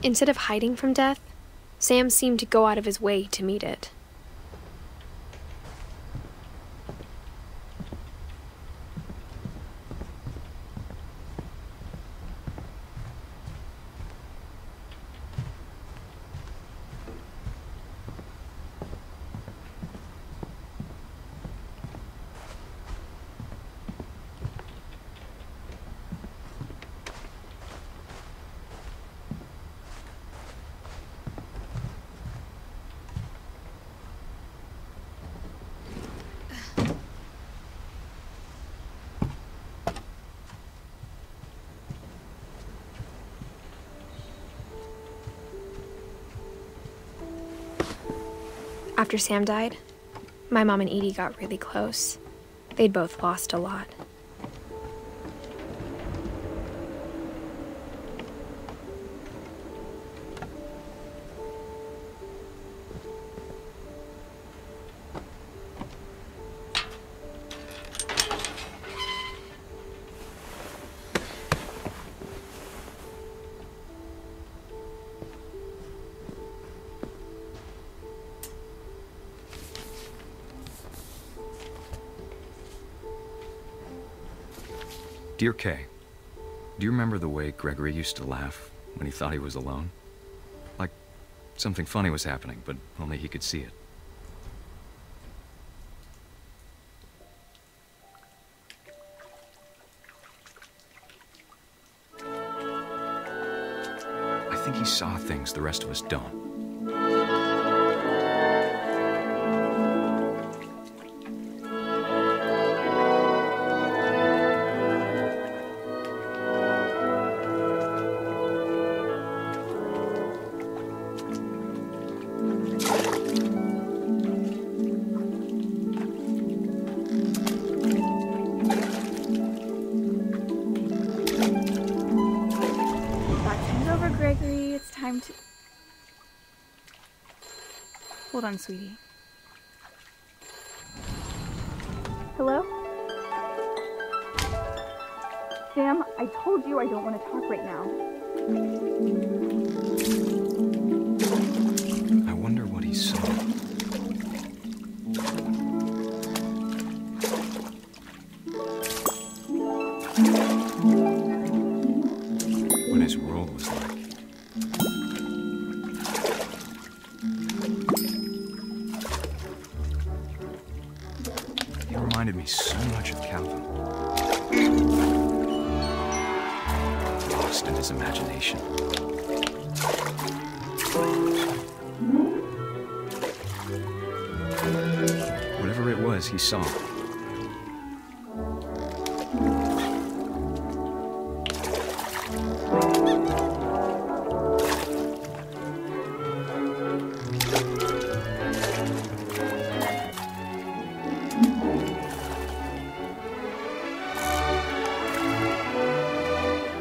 Instead of hiding from death, Sam seemed to go out of his way to meet it. After Sam died, my mom and Edie got really close. They'd both lost a lot. Dear Kay, do you remember the way Gregory used to laugh when he thought he was alone? Like something funny was happening, but only he could see it. I think he saw things the rest of us don't. Gregory, it's time to... Hold on, sweetie. Hello? Sam, I told you I don't want to talk right now. I wonder what he saw. What his world was like. He reminded me so much of Calvin. Lost in his imagination. Whatever it was, he saw.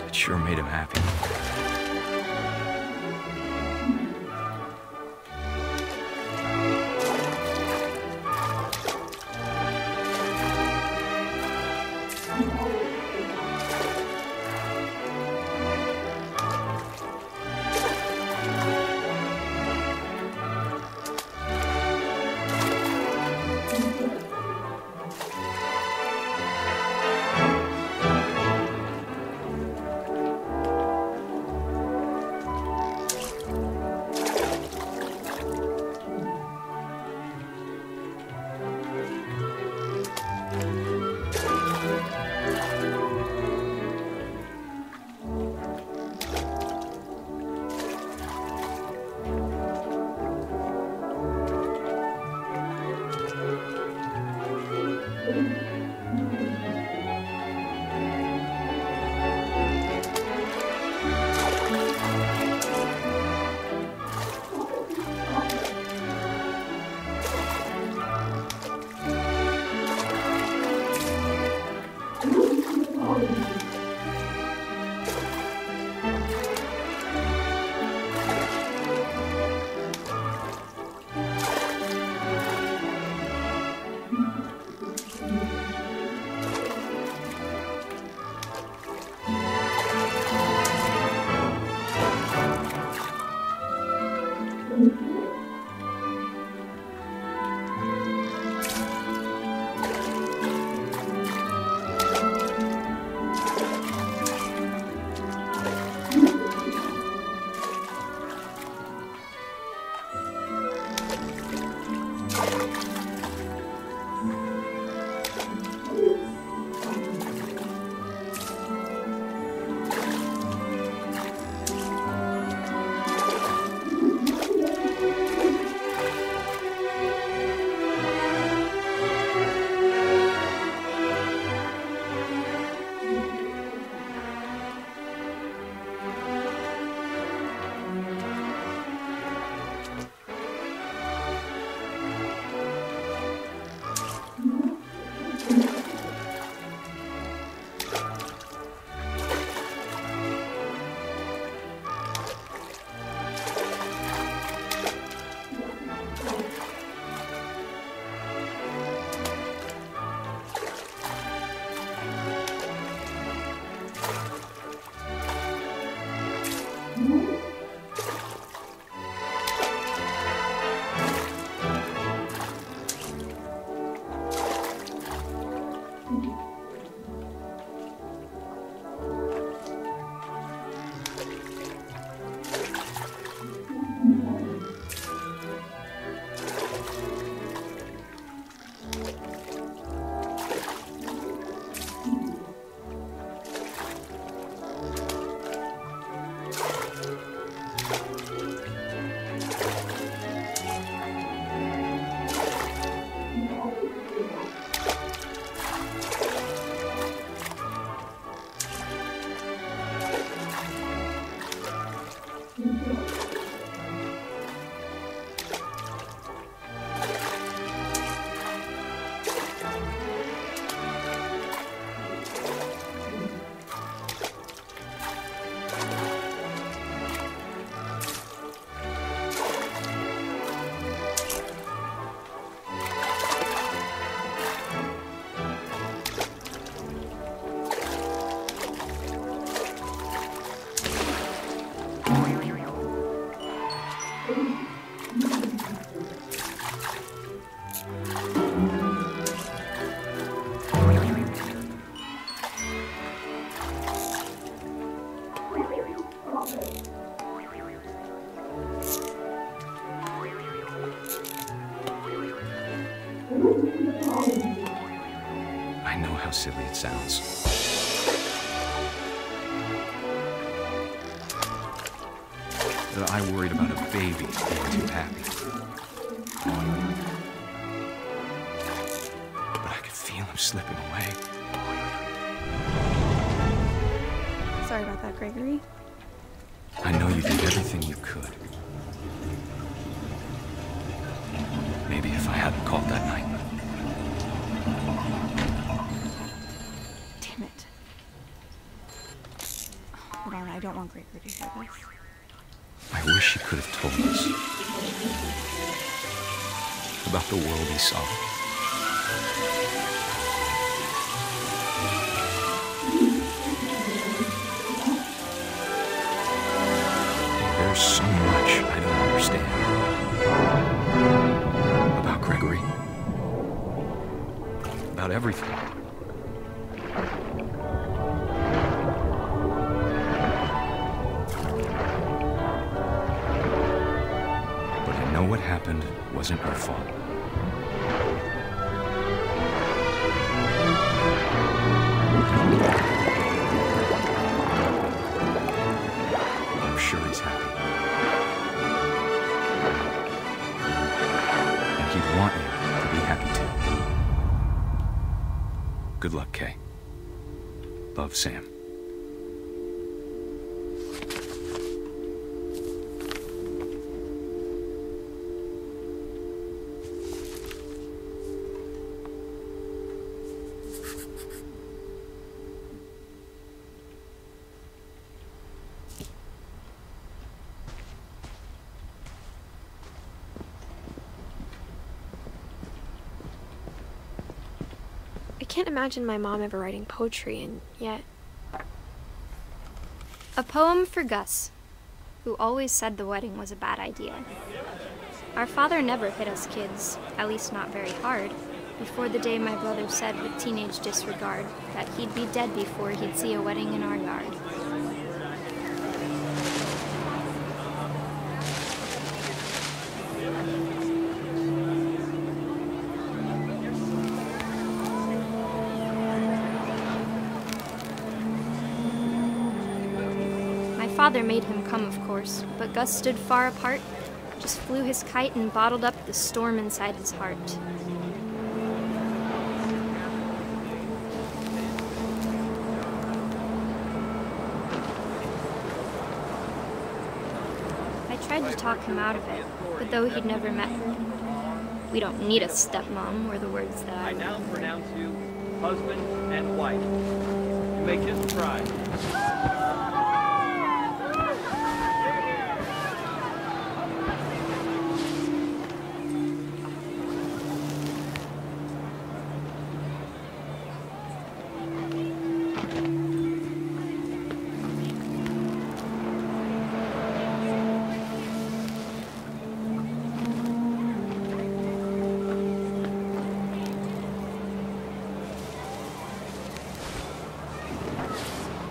It sure made him happy. I know how silly it sounds. That I worried about a baby being too happy. But I could feel him slipping away. Sorry about that, Gregory. I know you did everything you could. Maybe if I hadn't called that night. Damn it. Hold on, I don't want Gregory to hear this. I wish he could have told us about the world he saw. There's so much I don't understand about Gregory, about everything. What happened wasn't your fault. I'm sure he's happy. And he'd want you to be happy too. Good luck, Kay. Love, Sam. I can't imagine my mom ever writing poetry, and yet... A poem for Gus, who always said the wedding was a bad idea. Our father never hit us kids, at least not very hard, before the day my brother said with teenage disregard that he'd be dead before he'd see a wedding in our yard. Father made him come, of course, but Gus stood far apart, just flew his kite and bottled up the storm inside his heart. I tried to talk him out of it, but though he'd never met her, "We don't need a stepmom," were the words that I now pronounce you husband and wife. You may kiss the bride.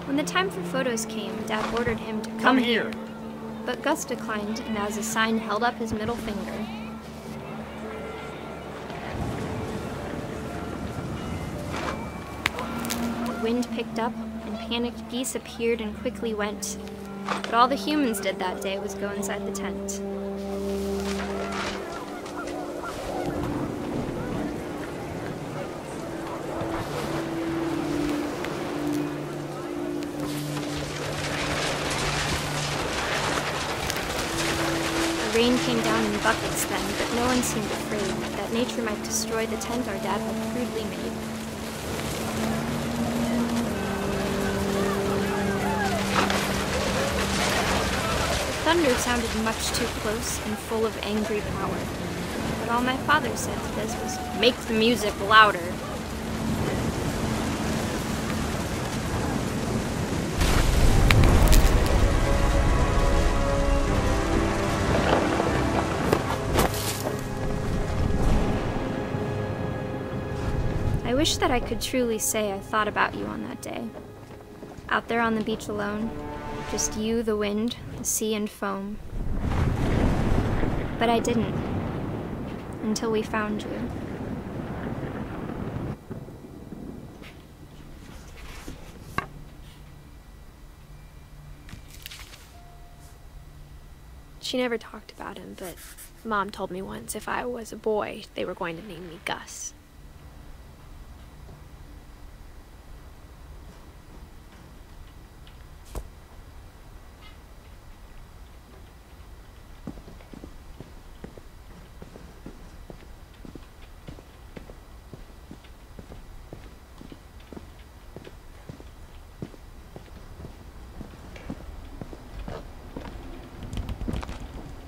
When the time for photos came, Dad ordered him to come here. But Gus declined, and as a sign held up his middle finger. The wind picked up, and panicked geese appeared and quickly went. But all the humans did that day was go inside the tent. Rain came down in buckets then, but no one seemed afraid that nature might destroy the tent our dad had crudely made. The thunder sounded much too close and full of angry power, but all my father said to this was, "Make the music louder." I wish that I could truly say I thought about you on that day. Out there on the beach alone, Just you, the wind, the sea, and foam. But I didn't. Until we found you. She never talked about him, but Mom told me once if I was a boy, they were going to name me Gus.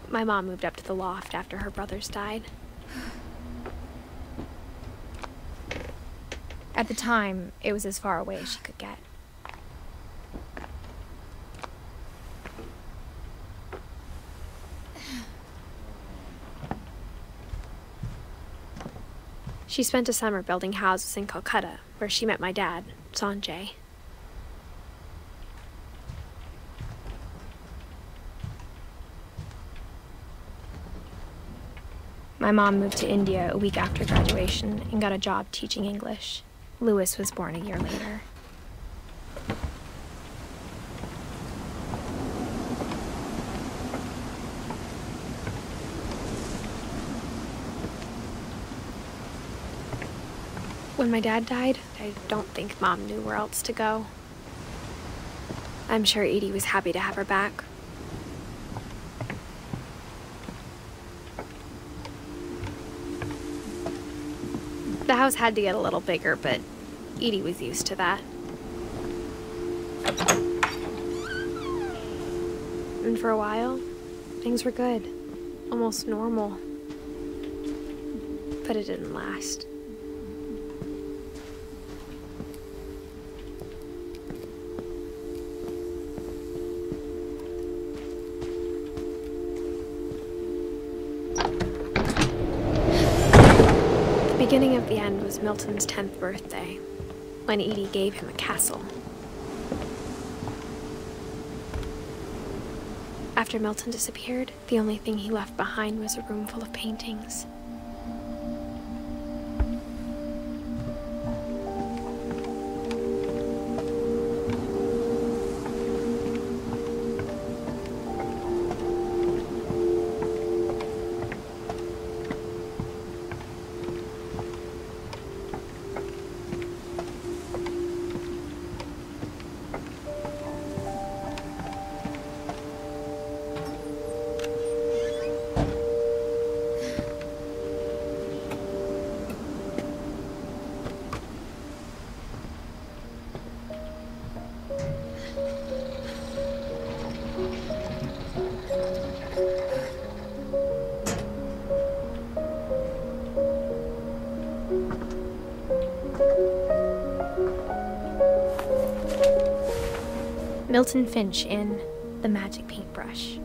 My mom moved up to the loft after her brothers died. At the time, it was as far away as she could get. She spent a summer building houses in Calcutta, where she met my dad, Sanjay. My mom moved to India a week after graduation and got a job teaching English. Louis was born a year later. When my dad died, I don't think Mom knew where else to go. I'm sure Edie was happy to have her back. The house had to get a little bigger, but Edie was used to that. And for a while, things were good. Almost normal. But it didn't last. The beginning of the end was Milton's 10th birthday, when Edie gave him a castle. After Milton disappeared, the only thing he left behind was a room full of paintings. Milton Finch in The Magic Paintbrush.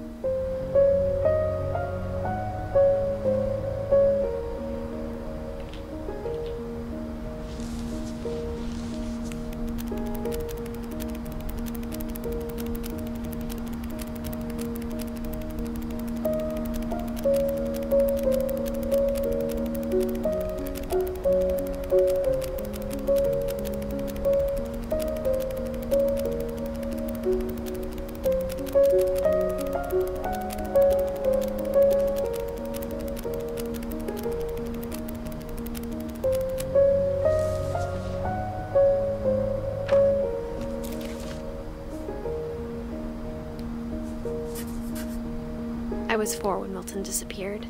I was 4 when Milton disappeared.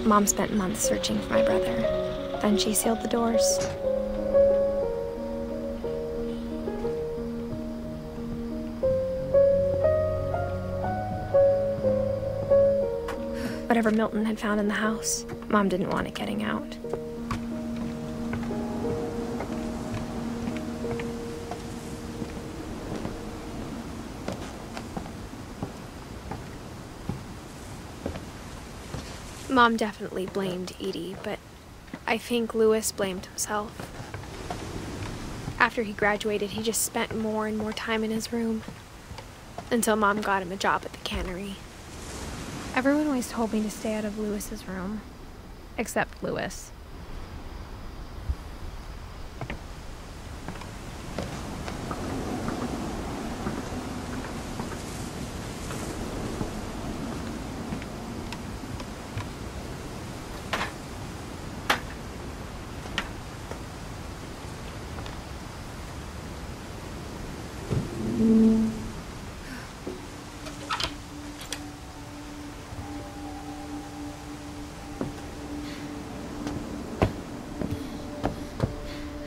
Mom spent months searching for my brother. Then she sealed the doors. Whatever Milton had found in the house, Mom didn't want it getting out. Mom definitely blamed Edie, but I think Lewis blamed himself. After he graduated, he just spent more and more time in his room, until Mom got him a job at the cannery. Everyone always told me to stay out of Lewis's room, except Lewis.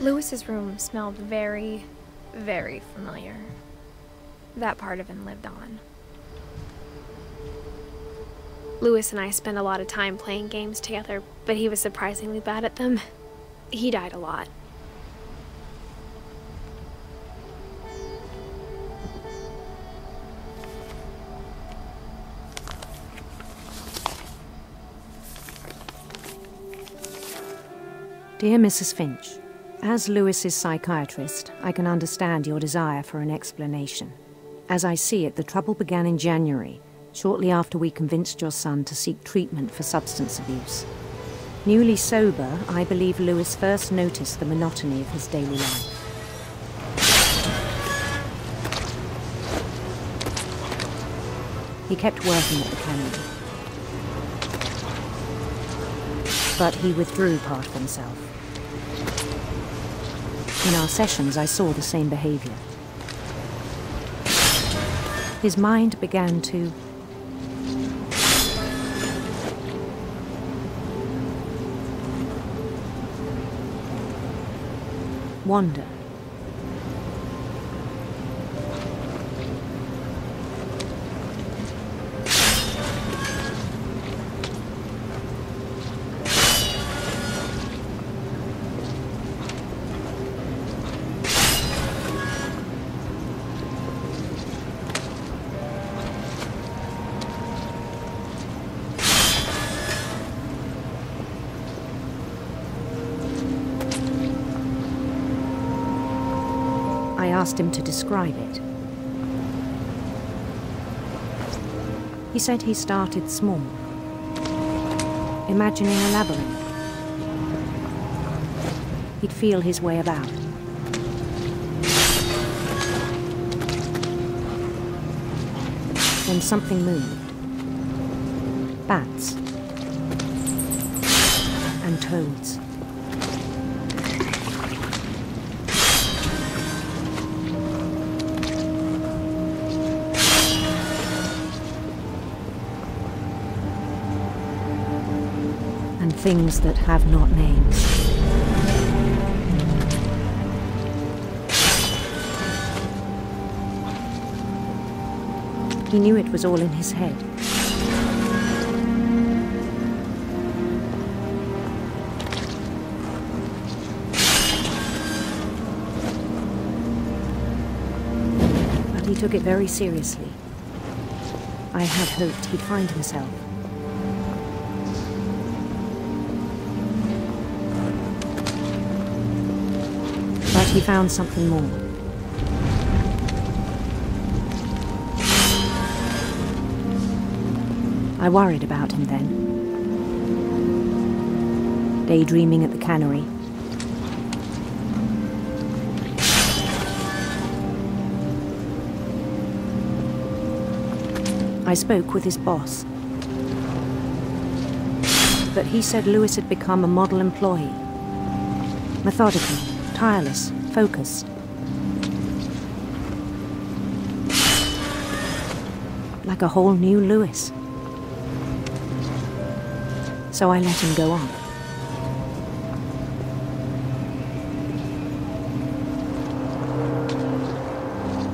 Lewis's room smelled very, very familiar. That part of him lived on. Lewis and I spent a lot of time playing games together, but he was surprisingly bad at them. He died a lot. Dear Mrs. Finch, as Lewis's psychiatrist, I can understand your desire for an explanation. As I see it, the trouble began in January, shortly after we convinced your son to seek treatment for substance abuse. Newly sober, I believe Lewis first noticed the monotony of his daily life. He kept working at the cannery, but he withdrew part of himself. In our sessions, I saw the same behavior. His mind began to wander. I asked him to describe it. He said he started small, imagining a labyrinth. He'd feel his way about. Then something moved. Bats and toads. And things that have not names. He knew it was all in his head. But he took it very seriously. I had hoped he'd find himself. But he found something more. I worried about him then. Daydreaming at the cannery. I spoke with his boss. But he said Lewis had become a model employee. Methodical, tireless, focused. Like a whole new Lewis. So I let him go on.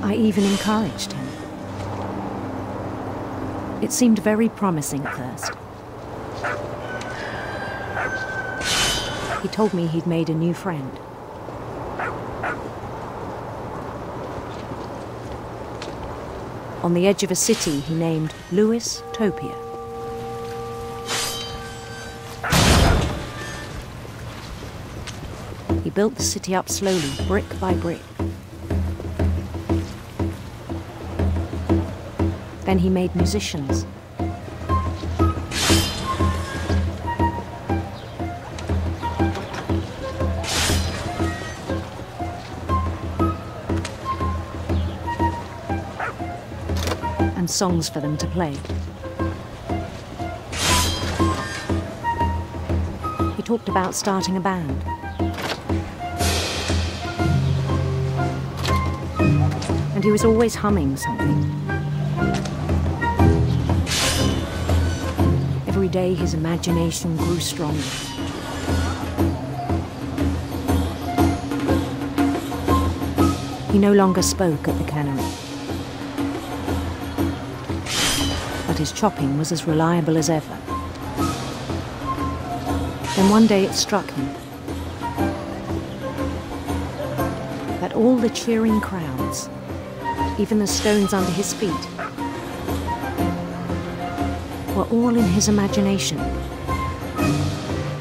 I even encouraged him. It seemed very promising at first. He told me he'd made a new friend. On the edge of a city he named Lewis Topia. built the city up slowly, brick by brick. Then he made musicians. And songs for them to play. He talked about starting a band. And he was always humming something. Every day his imagination grew stronger. He no longer spoke at the cannery. But his chopping was as reliable as ever. Then one day it struck him that all the cheering crowds, even the stones under his feet, were all in his imagination,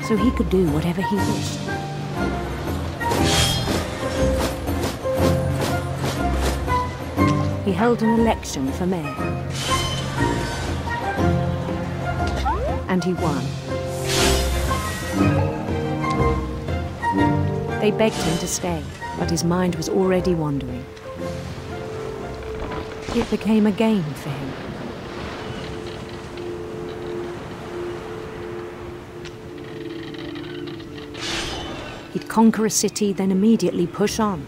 so he could do whatever he wished. He held an election for mayor, and he won. They begged him to stay, but his mind was already wandering. It became a game for him. He'd conquer a city, then immediately push on.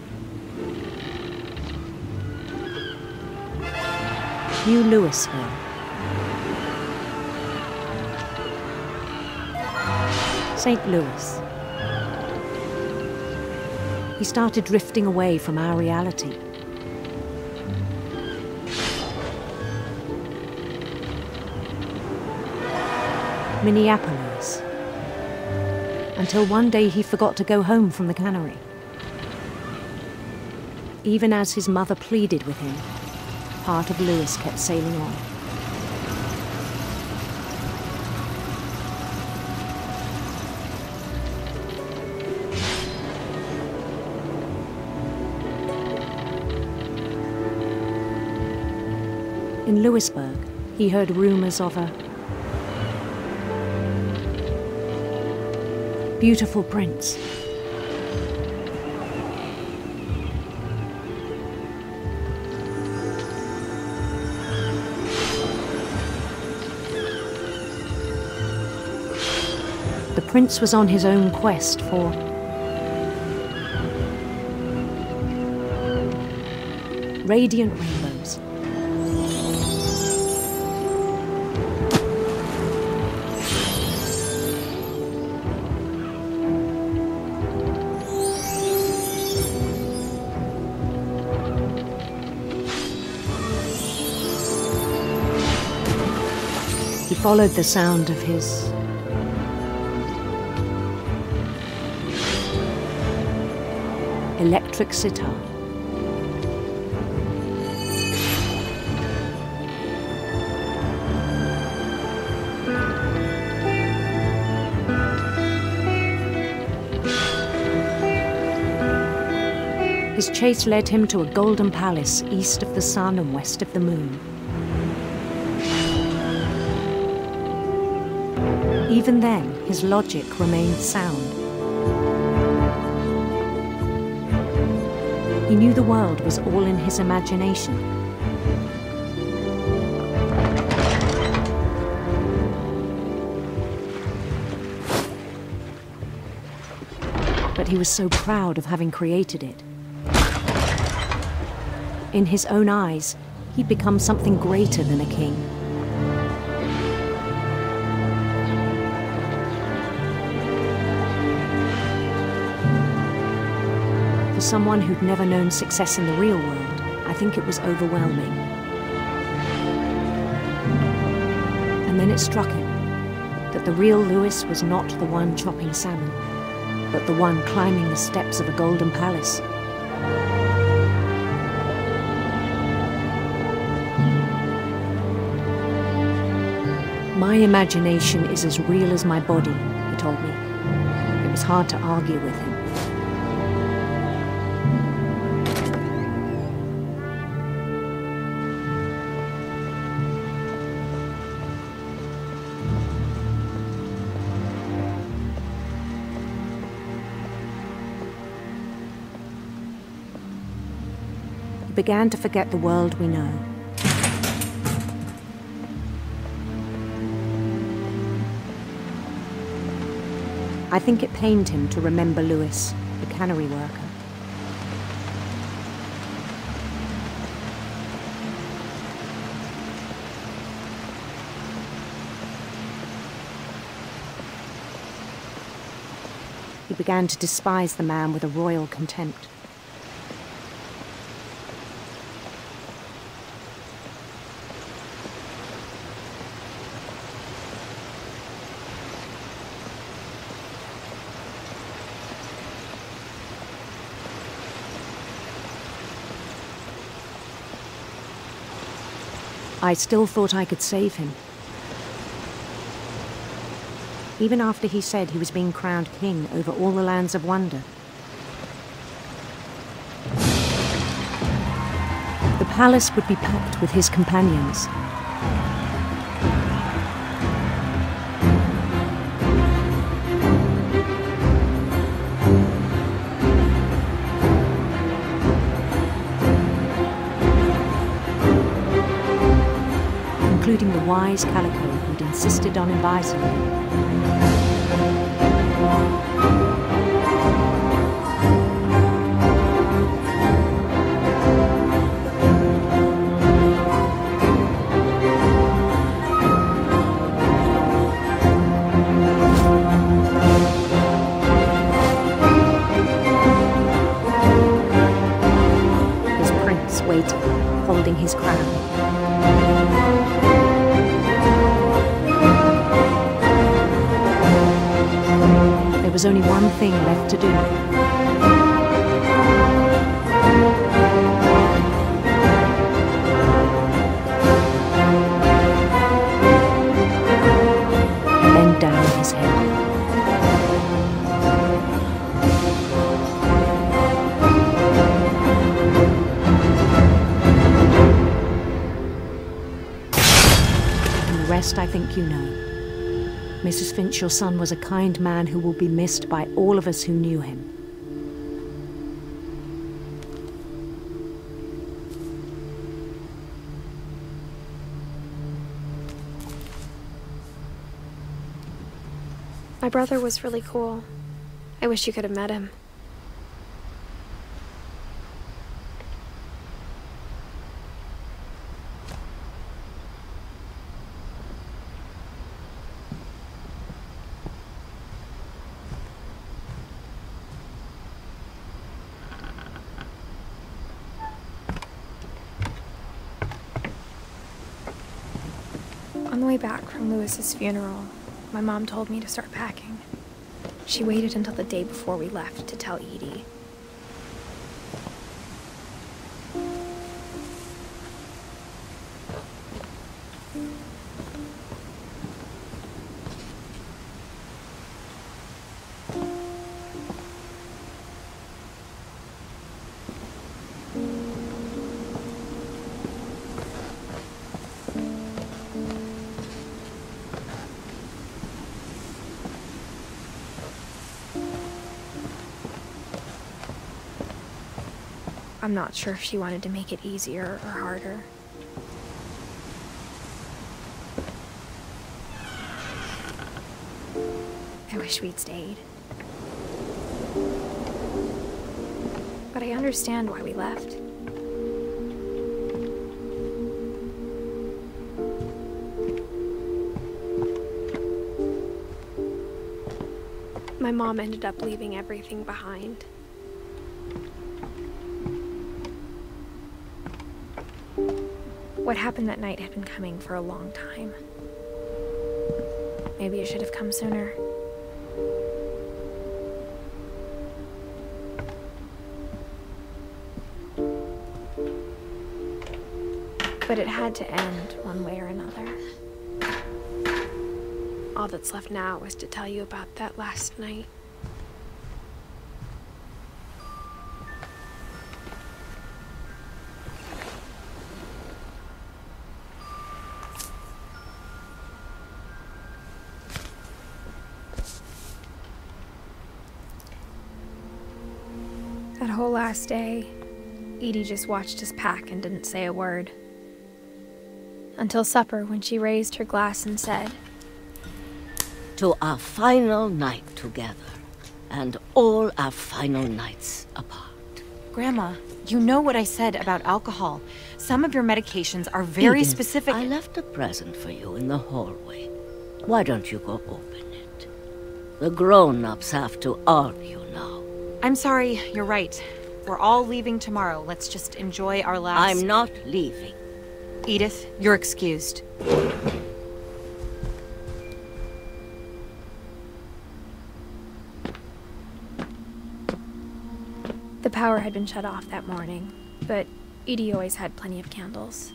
New Louisville. St. Louis. He started drifting away from our reality. Minneapolis. Until one day he forgot to go home from the cannery. Even as his mother pleaded with him, part of Louis kept sailing on. In Louisburg, he heard rumors of a beautiful prince. The prince was on his own quest for radiant rainbows. He followed the sound of his electric sitar. His chase led him to a golden palace east of the sun and west of the moon. Even then, his logic remained sound. He knew the world was all in his imagination. But he was so proud of having created it. In his own eyes, he'd become something greater than a king. For someone who'd never known success in the real world, I think it was overwhelming. And then it struck him that the real Louis was not the one chopping salmon, but the one climbing the steps of a golden palace. My imagination is as real as my body, he told me. It was hard to argue with him. began to forget the world we know. I think it pained him to remember Lewis, the cannery worker. He began to despise the man with a royal contempt. I still thought I could save him. Even after he said he was being crowned king over all the lands of wonder. The palace would be packed with his companions. Including the wise Calico who'd insisted on inviting him. His prince waited, holding his crown. There was only one thing left to do. Bend down his head. And the rest I think you know. Mrs. Finch, your son was a kind man who will be missed by all of us who knew him. My brother was really cool. I wish you could have met him. On the way back from Lewis's funeral, my mom told me to start packing. She waited until the day before we left to tell Edie. I'm not sure if she wanted to make it easier or harder. I wish we'd stayed. But I understand why we left. My mom ended up leaving everything behind. What happened that night had been coming for a long time. Maybe it should have come sooner. But it had to end one way or another. All that's left now is to tell you about that last night. That whole last day, Edie just watched us pack and didn't say a word. Until supper, when she raised her glass and said, "To our final night together, and all our final nights apart." Grandma, you know what I said about alcohol. Some of your medications are very Edith, specific. I left a present for you in the hallway. Why don't you go open it? The grown-ups have to argue now. I'm sorry, you're right. We're all leaving tomorrow. Let's just enjoy our last... I'm not leaving. Edith, you're excused. The power had been shut off that morning, but Edie always had plenty of candles.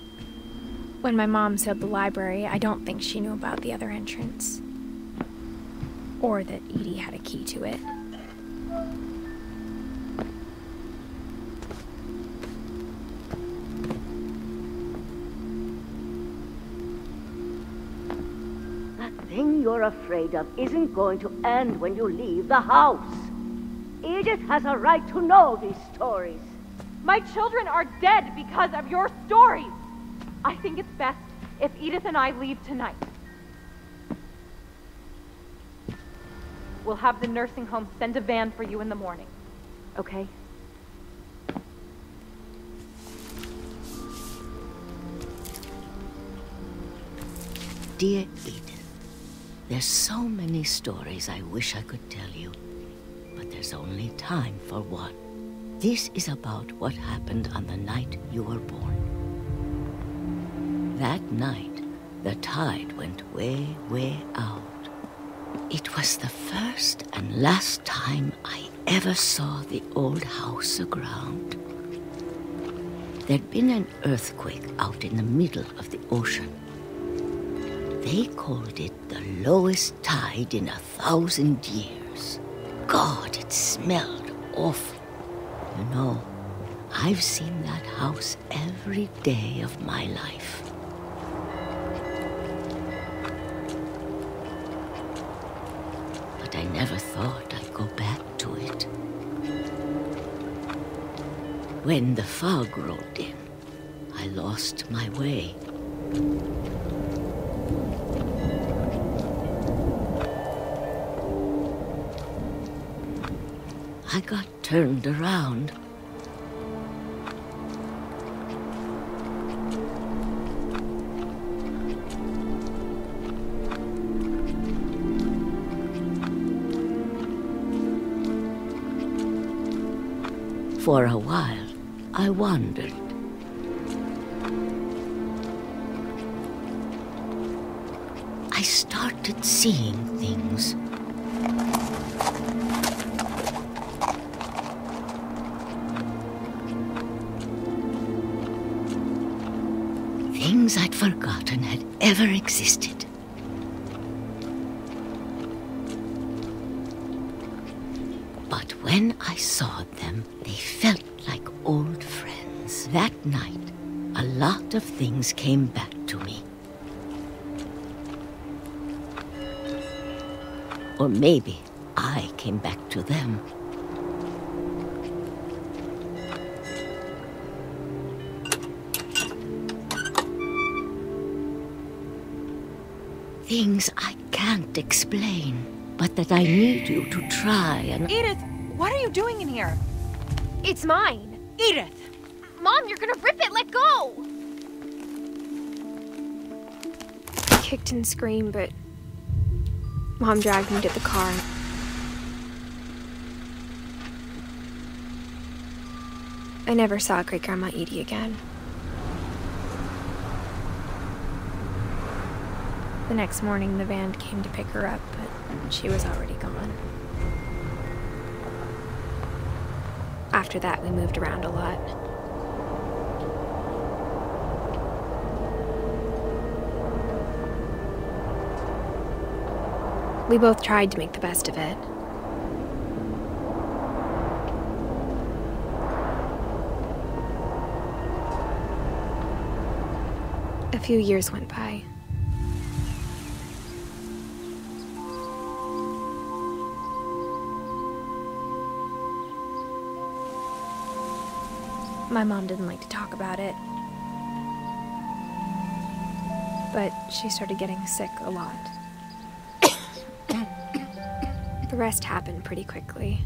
When my mom sealed the library, I don't think she knew about the other entrance. Or that Edie had a key to it. That thing you're afraid of isn't going to end when you leave the house. Edith has a right to know these stories. My children are dead because of your stories. I think it's best if Edith and I leave tonight. We'll have the nursing home send a van for you in the morning, okay? Dear Edith, there's so many stories I wish I could tell you, but there's only time for one. This is about what happened on the night you were born. That night, the tide went way, way out. It was the first and last time I ever saw the old house aground. There'd been an earthquake out in the middle of the ocean. They called it the lowest tide in 1,000 years. God, it smelled awful. You know, I've seen that house every day of my life. But I never thought I'd go back to it. When the fog rolled in, I lost my way. I got turned around. For a while, I wandered. I started seeing things. Things I'd forgotten had ever existed. But when I saw them, they felt like old friends. That night, a lot of things came back to me. Or maybe I came back to them. Things I can't explain, but that I need you to try and... Edith, what are you doing in here? It's mine. Edith! Mom, you're gonna rip it! Let go! I kicked and screamed, but Mom dragged me to the car. I never saw Great-Grandma Edie again. The next morning, the van came to pick her up, but she was already gone. After that, we moved around a lot. We both tried to make the best of it. A few years went by. My mom didn't like to talk about it. But she started getting sick a lot. The rest happened pretty quickly.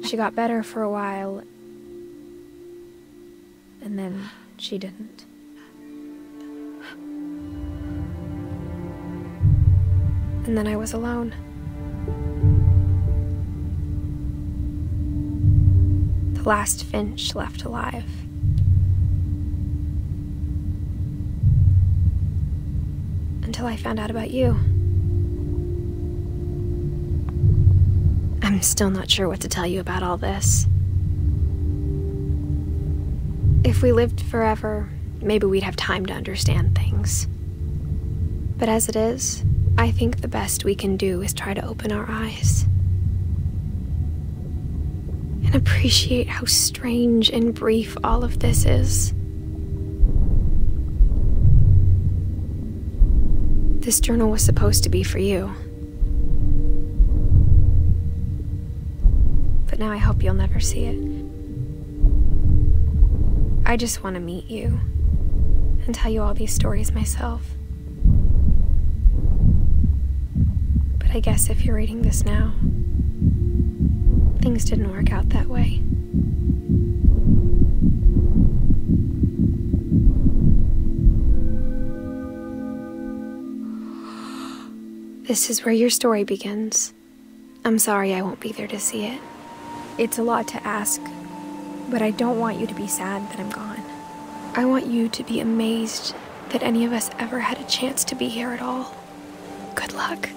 She got better for a while, and then she didn't. And then I was alone. The last Finch left alive. Until I found out about you. I'm still not sure what to tell you about all this. If we lived forever, maybe we'd have time to understand things. But as it is, I think the best we can do is try to open our eyes. And appreciate how strange and brief all of this is. This journal was supposed to be for you. But now I hope you'll never see it. I just want to meet you and tell you all these stories myself. But I guess if you're reading this now, things didn't work out that way. This is where your story begins. I'm sorry I won't be there to see it. It's a lot to ask, but I don't want you to be sad that I'm gone. I want you to be amazed that any of us ever had a chance to be here at all. Good luck.